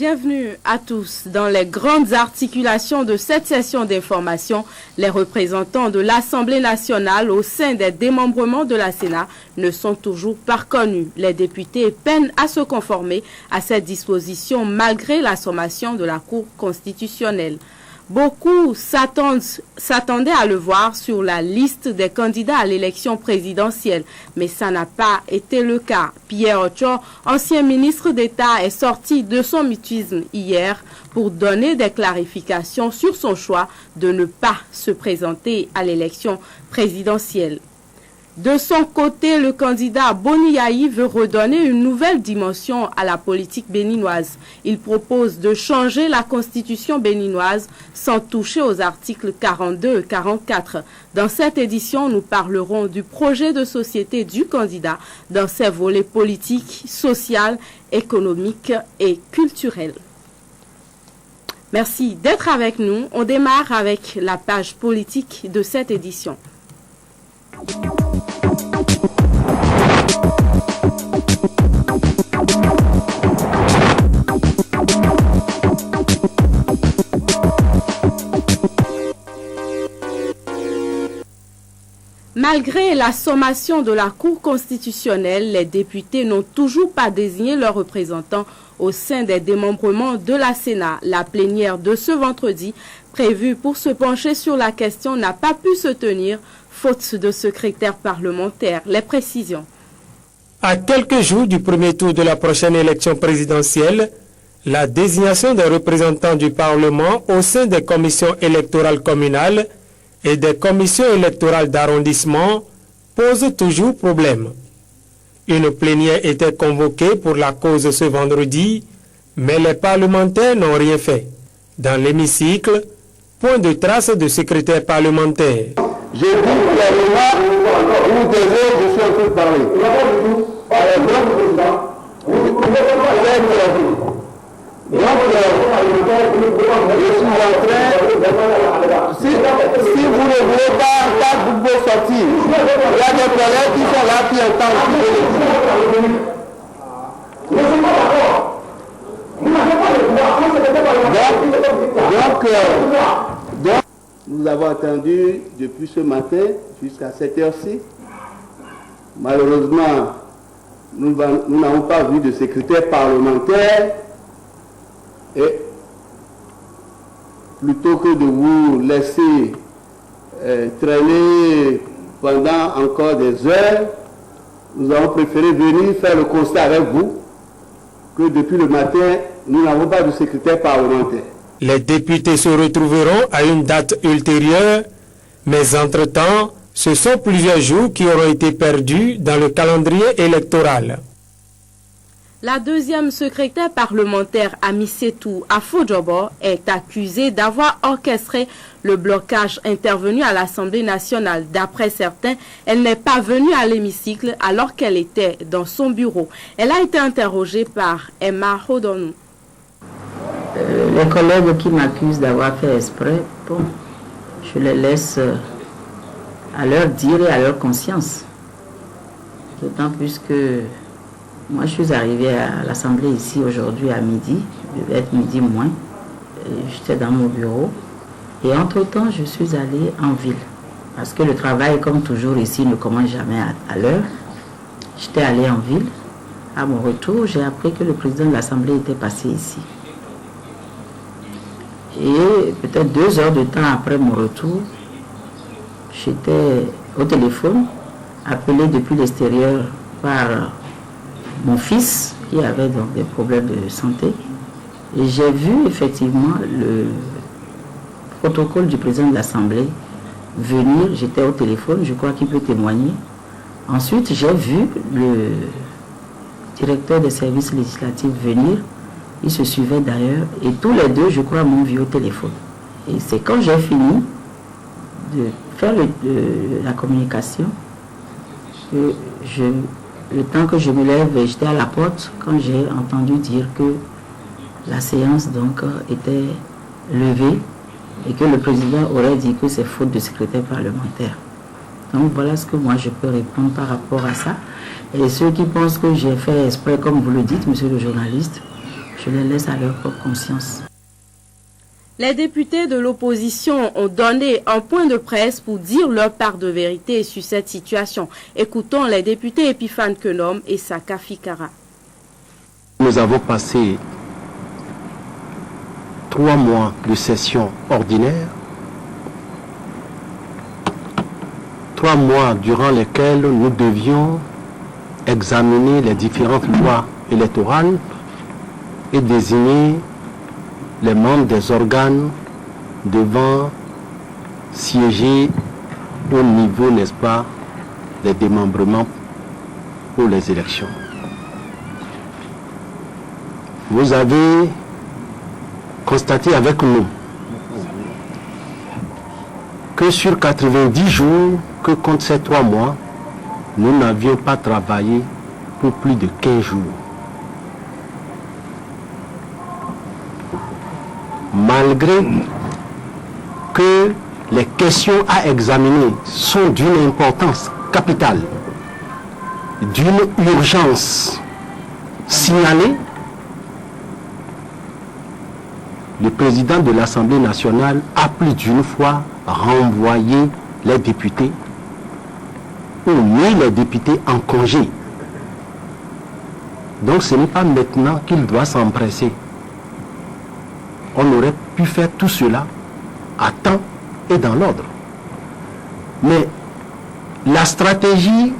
Bienvenue à tous. Dans les grandes articulations de cette session d'information, les représentants de l'Assemblée nationale au sein des démembrements de la Sénat ne sont toujours pas reconnus. Les députés peinent à se conformer à cette disposition malgré la sommation de la Cour constitutionnelle. Beaucoup s'attendaient à le voir sur la liste des candidats à l'élection présidentielle, mais ça n'a pas été le cas. Pierre Ocho, ancien ministre d'État, est sorti de son mutisme hier pour donner des clarifications sur son choix de ne pas se présenter à l'élection présidentielle. De son côté, le candidat Boni Yayi veut redonner une nouvelle dimension à la politique béninoise. Il propose de changer la constitution béninoise sans toucher aux articles 42 et 44. Dans cette édition, nous parlerons du projet de société du candidat dans ses volets politiques, social, économiques et culturels. Merci d'être avec nous. On démarre avec la page politique de cette édition. Malgré la sommation de la Cour constitutionnelle, les députés n'ont toujours pas désigné leurs représentants au sein des démembrements de la Sénat. La plénière de ce vendredi, prévue pour se pencher sur la question, n'a pas pu se tenir, faute de secrétaire parlementaire. Les précisions. À quelques jours du premier tour de la prochaine élection présidentielle, la désignation des représentants du Parlement au sein des commissions électorales communales et des commissions électorales d'arrondissement pose toujours problème. Une plénière était convoquée pour la cause ce vendredi, mais les parlementaires n'ont rien fait. Dans l'hémicycle, point de trace de secrétaire parlementaire. J'ai dit clairement, vous devez, je suis en train de parler. Donc, je suis en train, si vous ne voulez pas vous pouvez sortir, il y a des collègues qui sont là qui entendent. Donc, nous avons attendu depuis ce matin jusqu'à cette heure-ci. Malheureusement, nous n'avons pas vu de secrétaire parlementaire. Et plutôt que de vous laisser traîner pendant encore des heures, nous avons préféré venir faire le constat avec vous que depuis le matin, nous n'avons pas de secrétaire parlementaire. Les députés se retrouveront à une date ultérieure, mais entre-temps, ce sont plusieurs jours qui auront été perdus dans le calendrier électoral. La deuxième secrétaire parlementaire Amisetou Afodjobo est accusée d'avoir orchestré le blocage intervenu à l'Assemblée nationale. D'après certains, elle n'est pas venue à l'hémicycle alors qu'elle était dans son bureau. Elle a été interrogée par Emma Hodonou. Les collègues qui m'accusent d'avoir fait exprès, bon, je les laisse à leur dire et à leur conscience. D'autant plus que moi, je suis arrivée à l'Assemblée ici aujourd'hui à midi, il devait être midi moins. J'étais dans mon bureau et entre-temps, je suis allée en ville. Parce que le travail, comme toujours ici, ne commence jamais à l'heure. J'étais allée en ville. À mon retour, j'ai appris que le président de l'Assemblée était passé ici. Et peut-être 2 heures de temps après mon retour, j'étais au téléphone, appelée depuis l'extérieur par mon fils qui avait donc des problèmes de santé. Et j'ai vu effectivement le protocole du président de l'Assemblée venir. J'étais au téléphone, je crois qu'il peut témoigner. Ensuite, j'ai vu le directeur des services législatifs venir. Ils se suivaient d'ailleurs. Et tous les deux, je crois, m'ont vu au téléphone. Et c'est quand j'ai fini de faire la communication que le temps que je me lève, j'étais à la porte quand j'ai entendu dire que la séance donc était levée et que le président aurait dit que c'est faute de secrétaire parlementaire. Donc voilà ce que moi je peux répondre par rapport à ça. Et ceux qui pensent que j'ai fait exprès, comme vous le dites, monsieur le journaliste, je les laisse à leur propre conscience. Les députés de l'opposition ont donné un point de presse pour dire leur part de vérité sur cette situation. Écoutons les députés Epiphane Kenom et Saka Fikara. Nous avons passé 3 mois de session ordinaire, 3 mois durant lesquels nous devions examiner les différentes lois électorales et désigner les membres des organes devant siéger au niveau, n'est-ce pas, des démembrements pour les élections. Vous avez constaté avec nous que sur 90 jours que comptent ces 3 mois, nous n'avions pas travaillé pour plus de 15 jours. Malgré que les questions à examiner sont d'une importance capitale, d'une urgence signalée, le président de l'Assemblée nationale a plus d'une fois renvoyé les députés ou mis les députés en congé. Donc ce n'est pas maintenant qu'il doit s'empresser. On aurait pu faire tout cela à temps et dans l'ordre. Mais la stratégie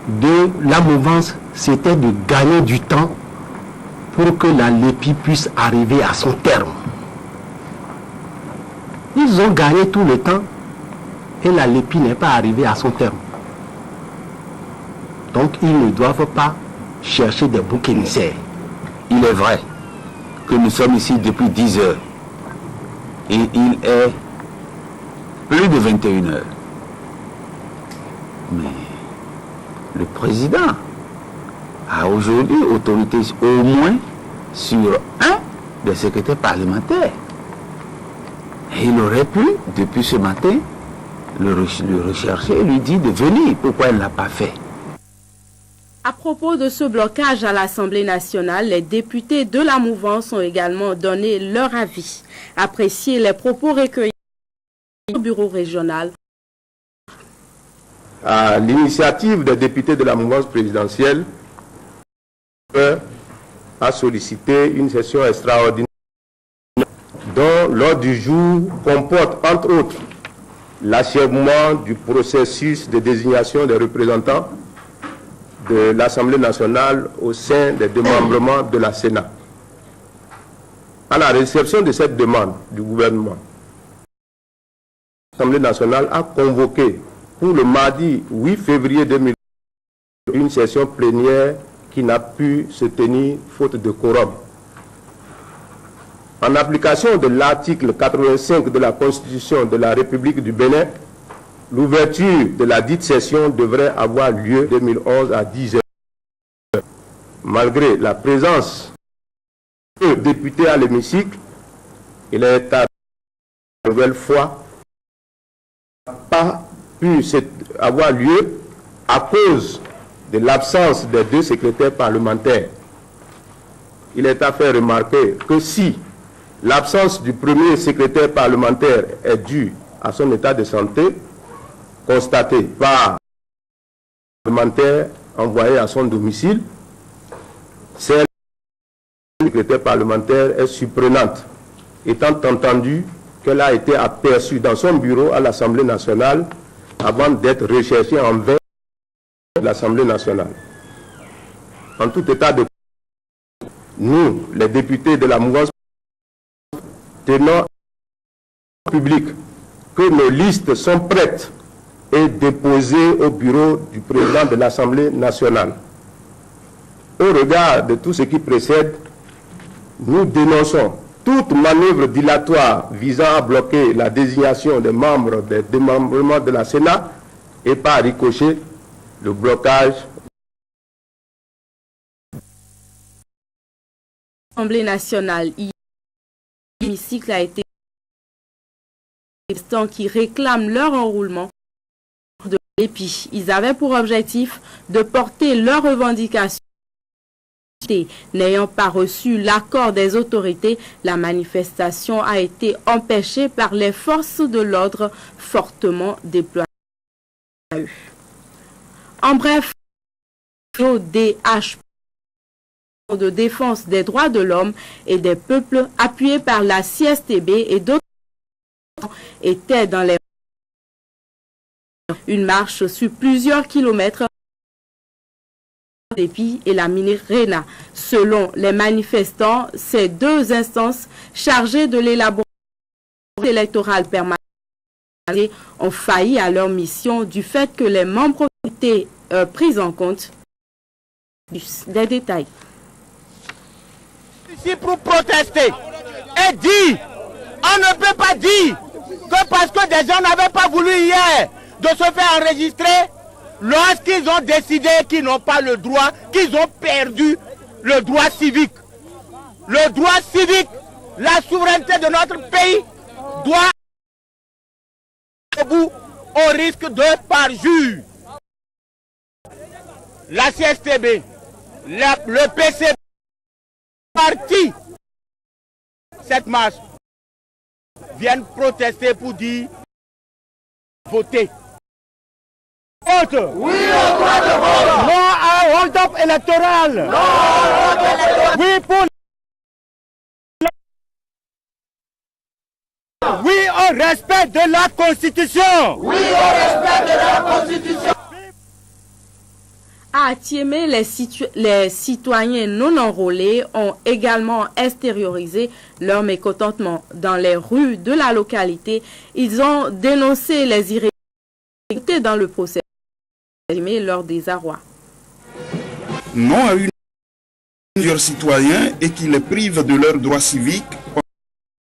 de la mouvance, c'était de gagner du temps pour que la LEPI puisse arriver à son terme. Ils ont gagné tout le temps et la LEPI n'est pas arrivée à son terme. Donc ils ne doivent pas chercher des boucs émissaires. Il est vrai que nous sommes ici depuis 10 heures et il est plus de 21 heures. Mais le président a aujourd'hui autorité au moins sur un des secrétaires parlementaires. Et il aurait pu, depuis ce matin, le rechercher et lui dire de venir. Pourquoi il ne l'a pas fait? À propos de ce blocage à l'Assemblée nationale, les députés de la mouvance ont également donné leur avis. Apprécier les propos recueillis au bureau régional. À l'initiative des députés de la mouvance présidentielle, a sollicité une session extraordinaire dont l'ordre du jour comporte entre autres l'achèvement du processus de désignation des représentants de l'Assemblée nationale au sein des démembrements de la Sénat. À la réception de cette demande du gouvernement, l'Assemblée nationale a convoqué pour le mardi 8 février 2020 une session plénière qui n'a pu se tenir faute de quorum. En application de l'article 85 de la Constitution de la République du Bénin, l'ouverture de la dite session devrait avoir lieu 2011 à 10 heures. Malgré la présence de députés à l'hémicycle, il est à la nouvelle fois pas pu avoir lieu à cause de l'absence des 2 secrétaires parlementaires. Il est à faire remarquer que si l'absence du premier secrétaire parlementaire est due à son état de santé, constaté par le parlementaire envoyé à son domicile, celle du secrétaire parlementaire est surprenante, étant entendu qu'elle a été aperçue dans son bureau à l'Assemblée nationale avant d'être recherchée en vain de l'Assemblée nationale. En tout état de cause, nous, les députés de la mouvance, tenons au public que nos listes sont prêtes et déposées au bureau du président de l'Assemblée nationale. Au regard de tout ce qui précède, nous dénonçons toute manœuvre dilatoire visant à bloquer la désignation des membres des démembrements de la Sénat et par ricochet le blocage. L'Assemblée nationale, l'hémicycle a été qui réclament leur enroulement de l'EPI. Ils avaient pour objectif de porter leurs revendications N'ayant pas reçu l'accord des autorités, la manifestation a été empêchée par les forces de l'ordre fortement déployées. En bref, l'ODH de défense des droits de l'homme et des peuples, appuyé par la CSTB et d'autres, étaient dans les une marche sur plusieurs kilomètres d'Épi et la mini Rena. Selon les manifestants, ces deux instances chargées de l'élaboration électorale permanente ont failli à leur mission du fait que les membres ont été pris en compte. Des détails. Ici pour protester et dire, on ne peut pas dire que parce que des gens n'avaient pas voulu hier de se faire enregistrer, lorsqu'ils ont décidé qu'ils n'ont pas le droit, qu'ils ont perdu le droit civique. Le droit civique, la souveraineté de notre pays doit être au bout au risque de parjure. La CSTB, le PCB, parti, cette marche, viennent protester pour dire voter. Vote. Oui au droit de vote. Non à hold-up électoral. Non à hold-up électoral. Oui pour. Oui au respect de la Constitution. Oui au respect de la Constitution. À Thiémé, les citoyens non enrôlés ont également extériorisé leur mécontentement. Dans les rues de la localité, ils ont dénoncé les irrégularités dans le procès leur désarroi. Non à plusieurs citoyens et qui les privent de leurs droits civiques